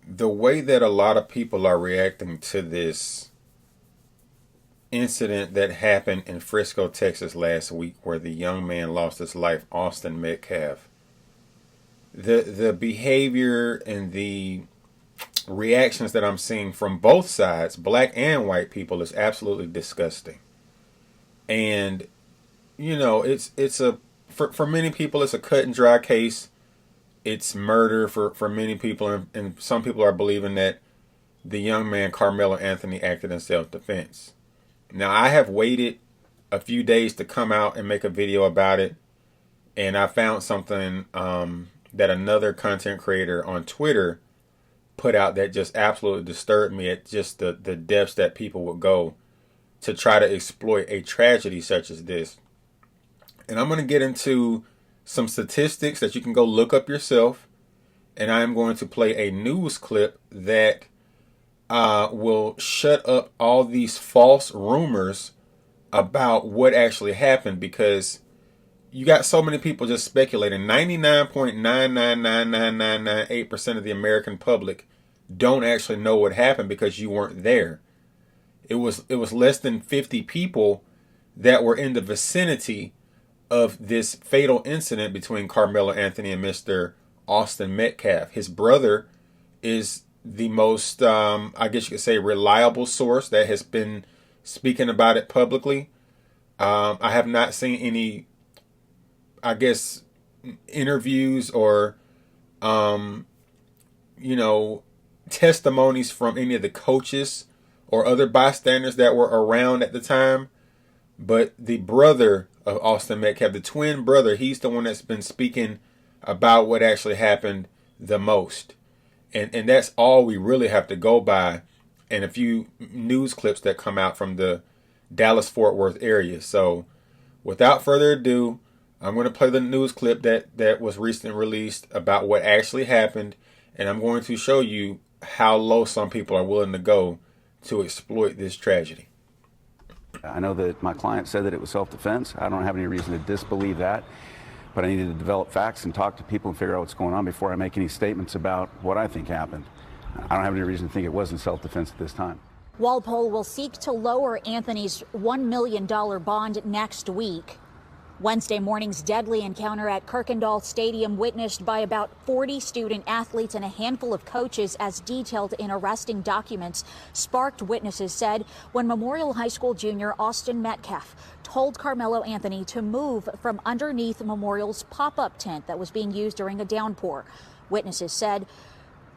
The way that a lot of people are reacting to this incident that happened in Frisco, Texas last week, where the young man lost his life, Austin Metcalf, the behavior and the reactions that I'm seeing from both sides, black and white people, is absolutely disgusting. And it's a for many people it's a cut and dry case. It's murder for many people, and some people are believing that the young man Carmelo Anthony acted in self-defense. Now, I have waited a few days to come out and make a video about it, and I found something that another content creator on Twitter put out that just absolutely disturbed me at just the depths that people would go to try to exploit a tragedy such as this. And I'm going to get into some statistics that you can go look up yourself, and I am going to play a news clip that will shut up all these false rumors about what actually happened, because you got so many people just speculating. 99.9999998% of the American public don't actually know what happened because you weren't there. It was less than 50 people that were in the vicinity of this fatal incident between Carmelo Anthony and Mr. Austin Metcalf. His brother is the most, I guess you could say, reliable source that has been speaking about it publicly. I have not seen any, I guess, interviews or, testimonies from any of the coaches or other bystanders that were around at the time. But the brother of Austin Metcalf, the twin brother, he's the one that's been speaking about what actually happened the most. And that's all we really have to go by, and a few news clips that come out from the Dallas-Fort Worth area. So without further ado, I'm going to play the news clip that was recently released about what actually happened, and I'm going to show you how low some people are willing to go to exploit this tragedy. I know that my client said that it was self-defense. I don't have any reason to disbelieve that, but I needed to develop facts and talk to people and figure out what's going on before I make any statements about what I think happened. I don't have any reason to think it wasn't self-defense at this time. Walpole will seek to lower Anthony's $1 million bond next week. Wednesday morning's deadly encounter at Kirkendall Stadium, witnessed by about 40 student athletes and a handful of coaches, as detailed in arresting documents, sparked, witnesses said, when Memorial High School junior Austin Metcalf told Carmelo Anthony to move from underneath Memorial's pop-up tent that was being used during a downpour. Witnesses said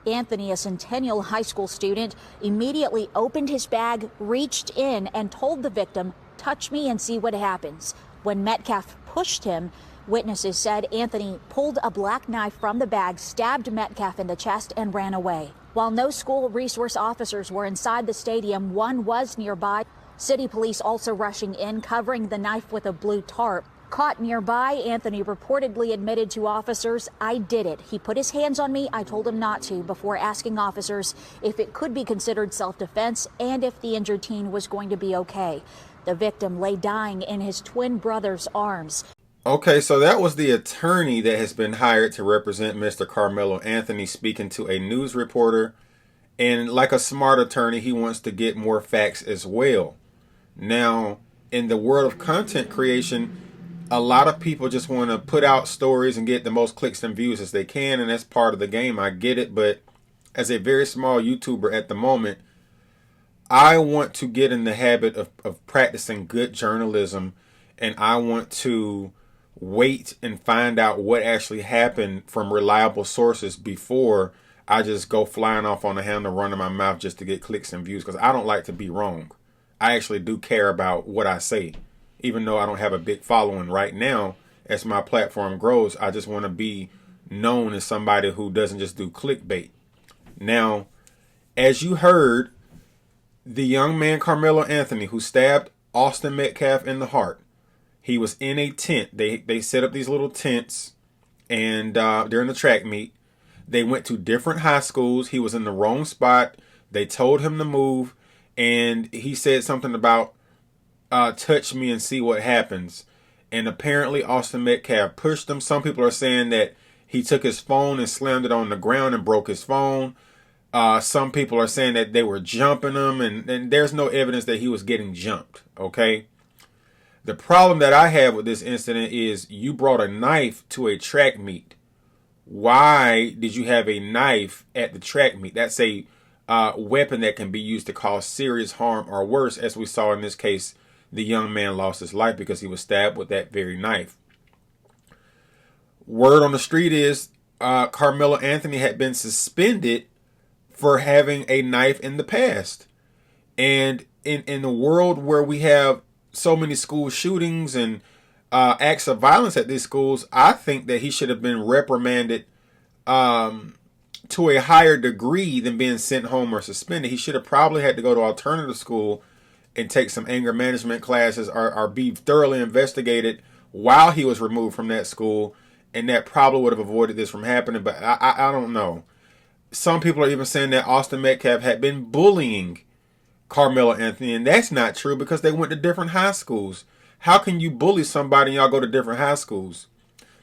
Anthony, a Centennial High School student, immediately opened his bag, reached in, and told the victim, "Touch me and see what happens." When Metcalf pushed him, witnesses said Anthony pulled a black knife from the bag, stabbed Metcalf in the chest, and ran away. While no school resource officers were inside the stadium, one was nearby. City police also rushing in, covering the knife with a blue tarp. Caught nearby, Anthony reportedly admitted to officers, "I did it. He put his hands on me. I told him not to," before asking officers if it could be considered self-defense and if the injured teen was going to be okay. The victim lay dying in his twin brother's arms. Okay, so that was the attorney that has been hired to represent Mr. Carmelo Anthony speaking to a news reporter. And like a smart attorney, he wants to get more facts as well. Now, in the world of content creation, a lot of people just want to put out stories and get the most clicks and views as they can, and that's part of the game. I get it, but as a very small YouTuber at the moment, I want to get in the habit of practicing good journalism, and I want to wait and find out what actually happened from reliable sources before I just go flying off on the handle, running my mouth just to get clicks and views, because I don't like to be wrong. I actually do care about what I say, even though I don't have a big following right now. As my platform grows, I just want to be known as somebody who doesn't just do clickbait. Now, as you heard, the young man Carmelo Anthony, who stabbed Austin Metcalf in the heart, he was in a tent. They set up these little tents, and during the track meet, they went to different high schools. He was in the wrong spot. They told him to move, and he said something about touch me and see what happens. And apparently Austin Metcalf pushed him. Some people are saying that he took his phone and slammed it on the ground and broke his phone. Some people are saying that they were jumping him, and there's no evidence that he was getting jumped. Okay. The problem that I have with this incident is you brought a knife to a track meet. Why did you have a knife at the track meet? That's a weapon that can be used to cause serious harm or worse, as we saw in this case. The young man lost his life because he was stabbed with that very knife. Word on the street is Carmelo Anthony had been suspended for having a knife in the past. And in a world where we have so many school shootings and acts of violence at these schools, I think that he should have been reprimanded to a higher degree than being sent home or suspended. He should have probably had to go to alternative school and take some anger management classes or be thoroughly investigated while he was removed from that school. And that probably would have avoided this from happening. But I don't know. Some people are even saying that Austin Metcalf had been bullying Carmelo Anthony. And that's not true because they went to different high schools. How can you bully somebody and y'all go to different high schools?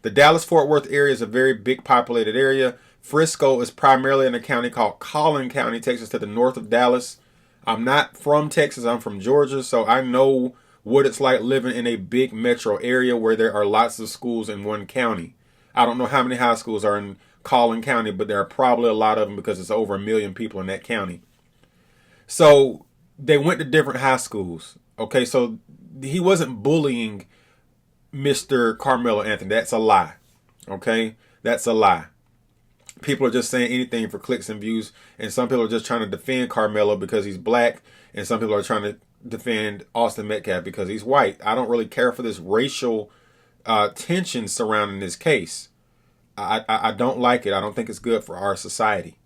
The Dallas-Fort Worth area is a very big populated area. Frisco is primarily in a county called Collin County, takes us to the north of Dallas. I'm not from Texas. I'm from Georgia. So I know what it's like living in a big metro area where there are lots of schools in one county. I don't know how many high schools are in Collin County, but there are probably a lot of them because it's over 1 million people in that county. So they went to different high schools. Okay, so he wasn't bullying Mr. Carmelo Anthony. That's a lie. Okay, that's a lie. People are just saying anything for clicks and views, and some people are just trying to defend Carmelo because he's black, and some people are trying to defend Austin Metcalf because he's white. I don't really care for this racial tension surrounding this case. I don't like it. I don't think it's good for our society.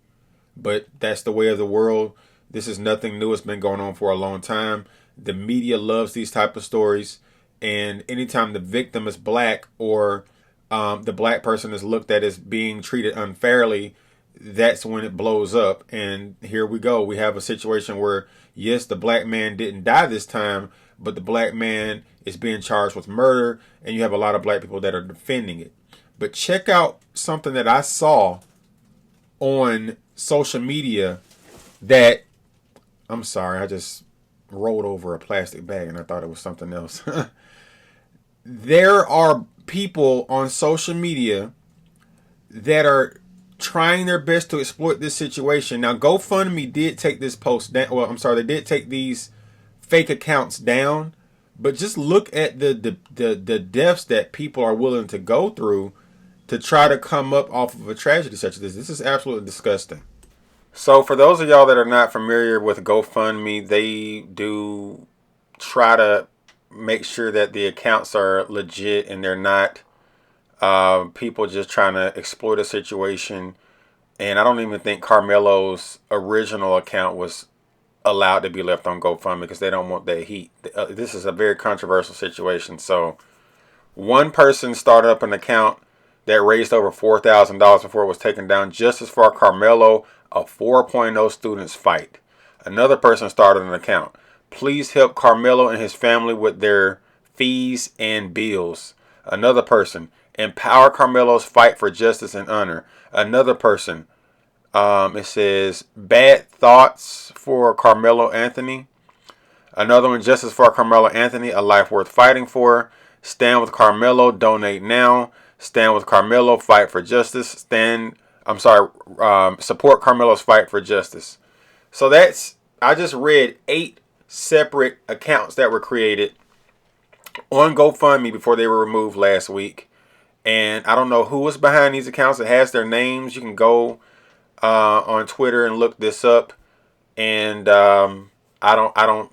But that's the way of the world. This is nothing new. It's been going on for a long time. The media loves these type of stories. And anytime the victim is black or the black person is looked at as being treated unfairly, that's when it blows up. And here we go. We have a situation where, yes, the black man didn't die this time, but the black man is being charged with murder. And you have a lot of black people that are defending it. But check out something that I saw on social media that, I'm sorry, I just rolled over a plastic bag and I thought it was something else. There are people on social media that are trying their best to exploit this situation. Now, GoFundMe did take this post down. Well, I'm sorry, they did take these fake accounts down. But just look at the depths that people are willing to go through to try to come up off of a tragedy such as this. This is absolutely disgusting. So for those of y'all that are not familiar with GoFundMe, they do try to make sure that the accounts are legit and they're not people just trying to exploit a situation. And I don't even think Carmelo's original account was allowed to be left on GoFundMe because they don't want that heat. This is a very controversial situation. So one person started up an account that raised over $4,000 before it was taken down. Justice for Carmelo, a 4.0 students fight. Another person started an account. Please help Carmelo and his family with their fees and bills. Another person. Empower Carmelo's fight for justice and honor. Another person. It says bad thoughts for Carmelo Anthony. Another one. Justice for Carmelo Anthony, a life worth fighting for. Stand with Carmelo. Donate now. Stand with Carmelo. Fight for justice. Support Carmelo's fight for justice. So I just read 8 separate accounts that were created on GoFundMe before they were removed last week. And I don't know who was behind these accounts. It has their names. You can go on Twitter and look this up. And I don't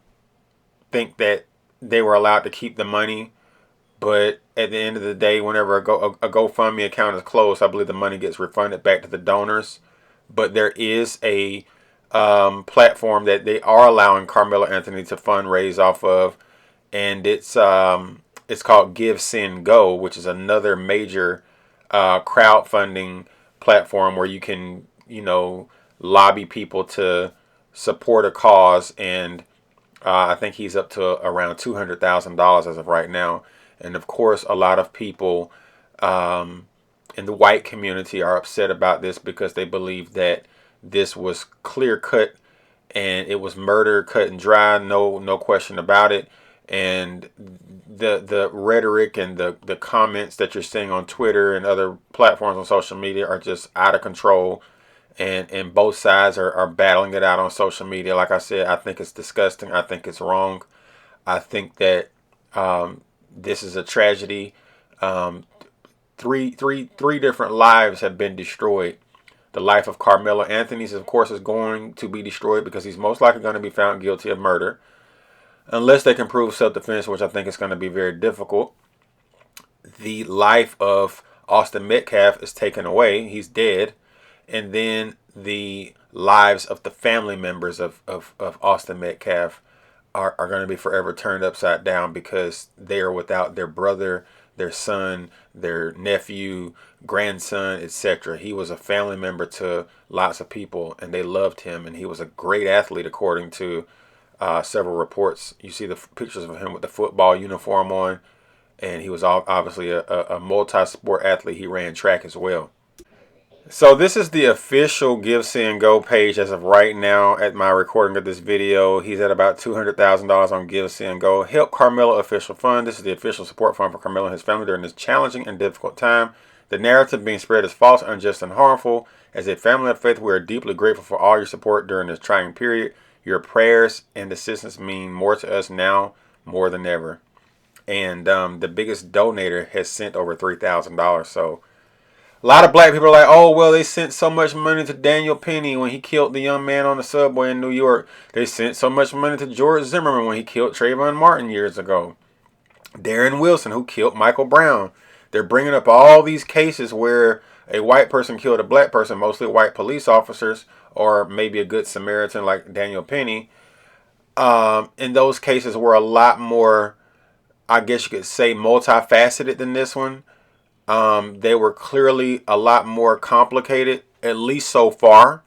think that they were allowed to keep the money. But at the end of the day, whenever a GoFundMe account is closed, I believe the money gets refunded back to the donors. But there is a platform that they are allowing Carmelo Anthony to fundraise off of, and it's called Give, Send, Go, which is another major crowdfunding platform where you can, lobby people to support a cause. And I think he's up to around $200,000 as of right now. And of course, a lot of people in the white community are upset about this because they believe that this was clear cut and it was murder cut and dry, no question about it. And the rhetoric and the comments that you're seeing on Twitter and other platforms on social media are just out of control. And both sides are battling it out on social media. Like I said, I think it's disgusting. I think it's wrong. I think that this is a tragedy. Three different lives have been destroyed. The life of Carmelo Anthony, of course, is going to be destroyed because he's most likely going to be found guilty of murder. Unless they can prove self-defense, which I think is going to be very difficult. The life of Austin Metcalf is taken away. He's dead. And then the lives of the family members of Austin Metcalf are going to be forever turned upside down because they are without their brother, their son, their nephew, grandson, etc. He was a family member to lots of people, and they loved him, and he was a great athlete according to several reports. You see the pictures of him with the football uniform on, and he was obviously a multi-sport athlete. He ran track as well. So this is the official Give, See, and Go page as of right now at my recording of this video. He's at about $200,000 on Give, See, and Go. Help Carmelo Official Fund. This is the official support fund for Carmelo and his family during this challenging and difficult time. The narrative being spread is false, unjust, and harmful. As a family of faith, we are deeply grateful for all your support during this trying period. Your prayers and assistance mean more to us now more than ever. And the biggest donator has sent over $3,000. So a lot of black people are like, oh, well, they sent so much money to Daniel Penny when he killed the young man on the subway in New York. They sent so much money to George Zimmerman when he killed Trayvon Martin years ago. Darren Wilson, who killed Michael Brown. They're bringing up all these cases where a white person killed a black person, mostly white police officers, or maybe a good Samaritan like Daniel Penny. And those cases were a lot more, I guess you could say, multifaceted than this one. They were clearly a lot more complicated, at least so far.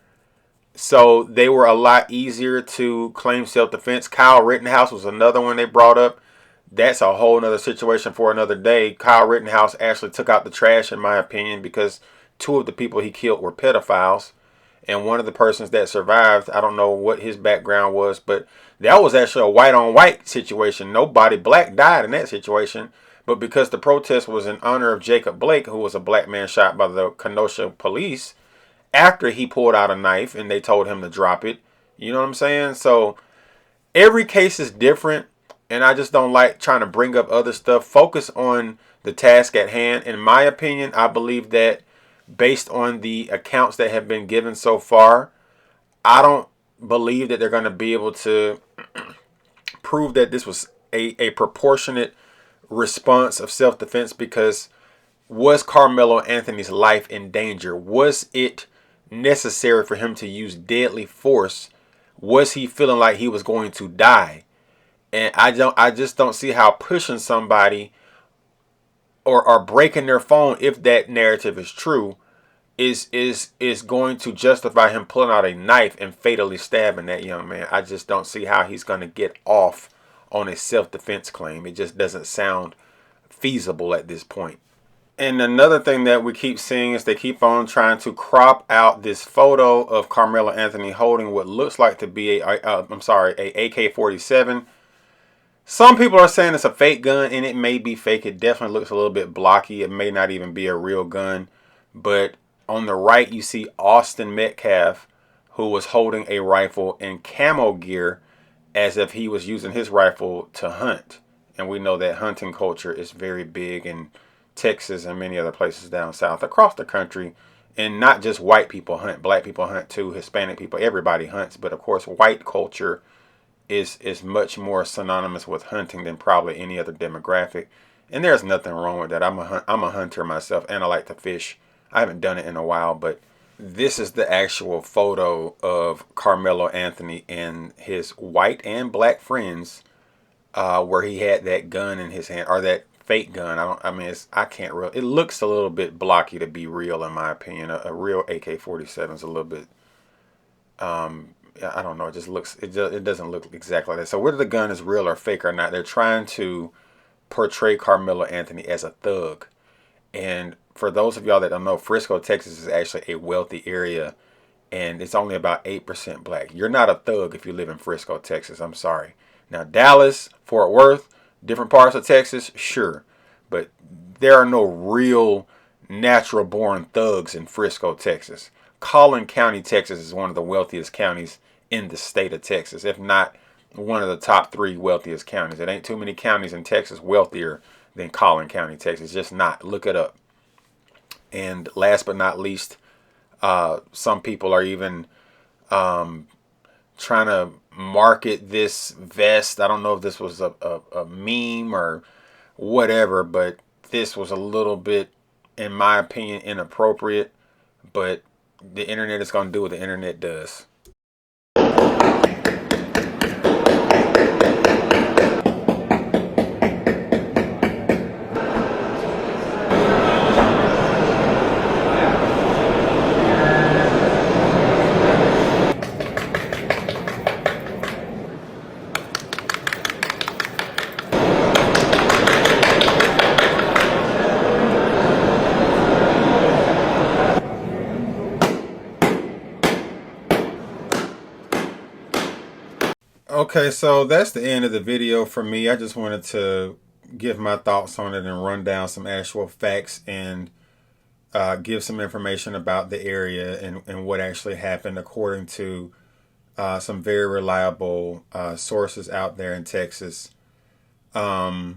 So they were a lot easier to claim self-defense. Kyle Rittenhouse was another one they brought up. That's a whole nother situation for another day. Kyle Rittenhouse actually took out the trash, in my opinion, because two of the people he killed were pedophiles. And one of the persons that survived, I don't know what his background was, but that was actually a white-on-white situation. Nobody black died in that situation. But because the protest was in honor of Jacob Blake, who was a black man shot by the Kenosha police, after he pulled out a knife and they told him to drop it. You know what I'm saying? So every case is different. And I just don't like trying to bring up other stuff. Focus on the task at hand. In my opinion, I believe that based on the accounts that have been given so far, I don't believe that they're going to be able to prove that this was a proportionate response of self-defense, because was Carmelo Anthony's life in danger? Was it necessary for him to use deadly force? Was he feeling like he was going to die? And I just don't see how pushing somebody or breaking their phone, if that narrative is true, is going to justify him pulling out a knife and fatally stabbing that young man. I just don't see how he's going to get off on a self-defense claim. It just doesn't sound feasible at this point. And another thing that we keep seeing is they keep on trying to crop out this photo of Carmelo Anthony holding what looks like to be a AK-47. Some people are saying it's a fake gun, and it may be fake. It definitely looks a little bit blocky. It may not even be a real gun. But on the right, you see Austin Metcalf, who was holding a rifle in camo gear as if he was using his rifle to hunt. And we know that hunting culture is very big in Texas and many other places down south across the country. And not just white people hunt. Black people hunt too. Hispanic people. Everybody hunts. But of course, white culture is much more synonymous with hunting than probably any other demographic. And there's nothing wrong with that. I'm a hunter myself, and I like to fish. I haven't done it in a while, but this is the actual photo of Carmelo Anthony and his white and black friends, where he had that gun in his hand, or that fake gun. I can't really. It looks a little bit blocky to be real, in my opinion. A real AK-47 is a little bit. I don't know. It just looks. It doesn't look exactly like that. So whether the gun is real or fake or not, they're trying to portray Carmelo Anthony as a thug. And for those of y'all that don't know, Frisco, Texas is actually a wealthy area, and it's only about 8% black. You're not a thug if you live in Frisco, Texas. I'm sorry. Now, Dallas, Fort Worth, different parts of Texas, sure. But there are no real natural born thugs in Frisco, Texas. Collin County, Texas is one of the wealthiest counties in the state of Texas, if not one of the top 3 wealthiest counties. It ain't too many counties in Texas wealthier than Collin County, Texas. Just not. Look it up. And last but not least, some people are even trying to market this vest. I don't know if this was a meme or whatever, but this was a little bit, in my opinion, inappropriate. But the internet is going to do what the internet does. Okay, so that's the end of the video for me. I just wanted to give my thoughts on it and run down some actual facts and give some information about the area and what actually happened according to some very reliable sources out there in Texas. Like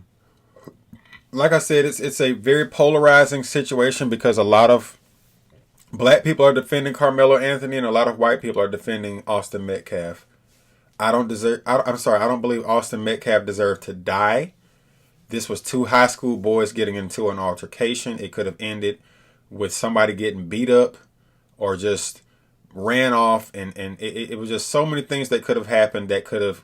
I said, it's a very polarizing situation because a lot of black people are defending Carmelo Anthony and a lot of white people are defending Austin Metcalf. I don't believe Austin Metcalf deserved to die. This was 2 high school boys getting into an altercation. It could have ended with somebody getting beat up or just ran off. And it was just so many things that could have happened that could have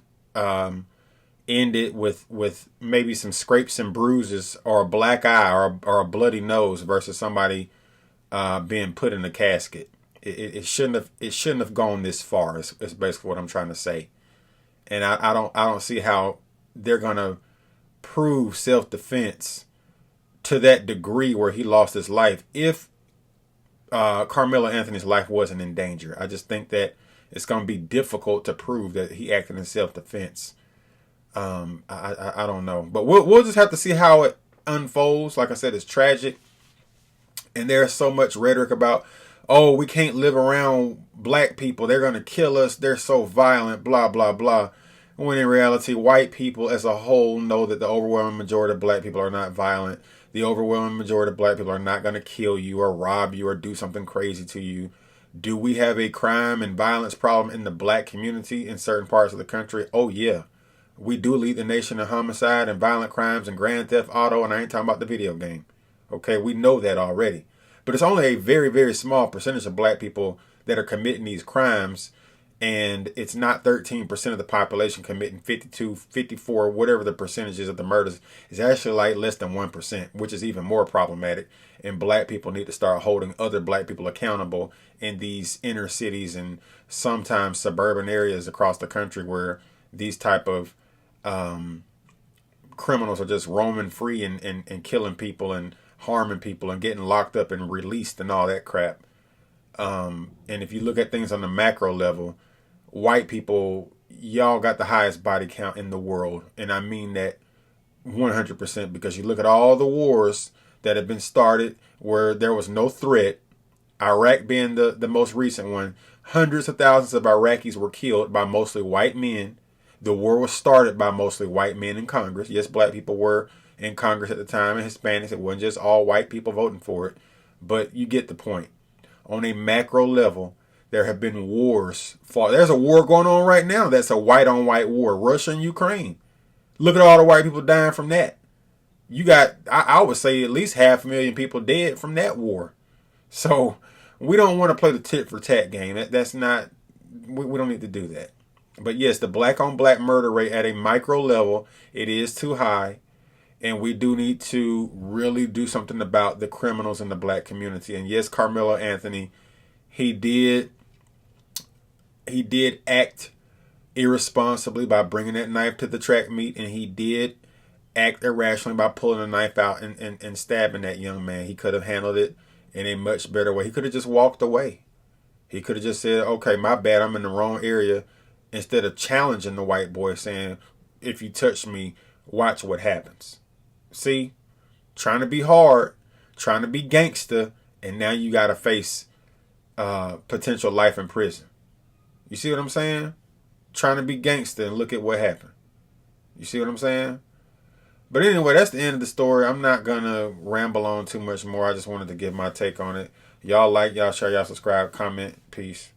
ended with maybe some scrapes and bruises or a black eye or a bloody nose versus somebody being put in a casket. It shouldn't have gone this far. Is basically what I'm trying to say. And I don't see how they're gonna prove self-defense to that degree where he lost his life if Carmelo Anthony's life wasn't in danger. I just think that it's gonna be difficult to prove that he acted in self-defense. I don't know, but we'll just have to see how it unfolds. Like I said, it's tragic, and there's so much rhetoric about, oh, we can't live around black people. They're going to kill us. They're so violent, blah, blah, blah. When in reality, white people as a whole know that the overwhelming majority of black people are not violent. The overwhelming majority of black people are not going to kill you or rob you or do something crazy to you. Do we have a crime and violence problem in the black community in certain parts of the country? Oh, yeah. We do lead the nation in homicide and violent crimes and grand theft auto, and I ain't talking about the video game. Okay, we know that already. But it's only a very, very small percentage of black people that are committing these crimes. And it's not 13% of the population committing 52, 54, whatever the percentages of the murders. It's actually like less than 1%, which is even more problematic. And black people need to start holding other black people accountable in these inner cities and sometimes suburban areas across the country where these type of criminals are just roaming free and killing people and harming people and getting locked up and released and all that crap. And if you look at things on the macro level, white people, y'all got the highest body count in the world. And I mean that 100% because you look at all the wars that have been started where there was no threat, Iraq being the most recent one. Hundreds of thousands of Iraqis were killed by mostly white men. The war was started by mostly white men in Congress. Yes, black people were in Congress at the time, and Hispanics. It wasn't just all white people voting for it. But you get the point. On a macro level, there have been wars fought. There's a war going on right now that's a white-on-white war. Russia and Ukraine. Look at all the white people dying from that. You got, I would say, at least 500,000 people dead from that war. So we don't want to play the tit-for-tat game. That's not, we don't need to do that. But yes, the black-on-black murder rate at a micro level, it is too high. And we do need to really do something about the criminals in the black community. And yes, Carmelo Anthony, he did act irresponsibly by bringing that knife to the track meet. And he did act irrationally by pulling a knife out and stabbing that young man. He could have handled it in a much better way. He could have just walked away. He could have just said, okay, my bad, I'm in the wrong area, instead of challenging the white boy saying, if you touch me, watch what happens. See? Trying to be hard, trying to be gangster, and now you got to face potential life in prison. You see what I'm saying? Trying to be gangster and look at what happened. You see what I'm saying? But anyway, that's the end of the story. I'm not going to ramble on too much more. I just wanted to give my take on it. Y'all like, y'all share, y'all subscribe, comment. Peace.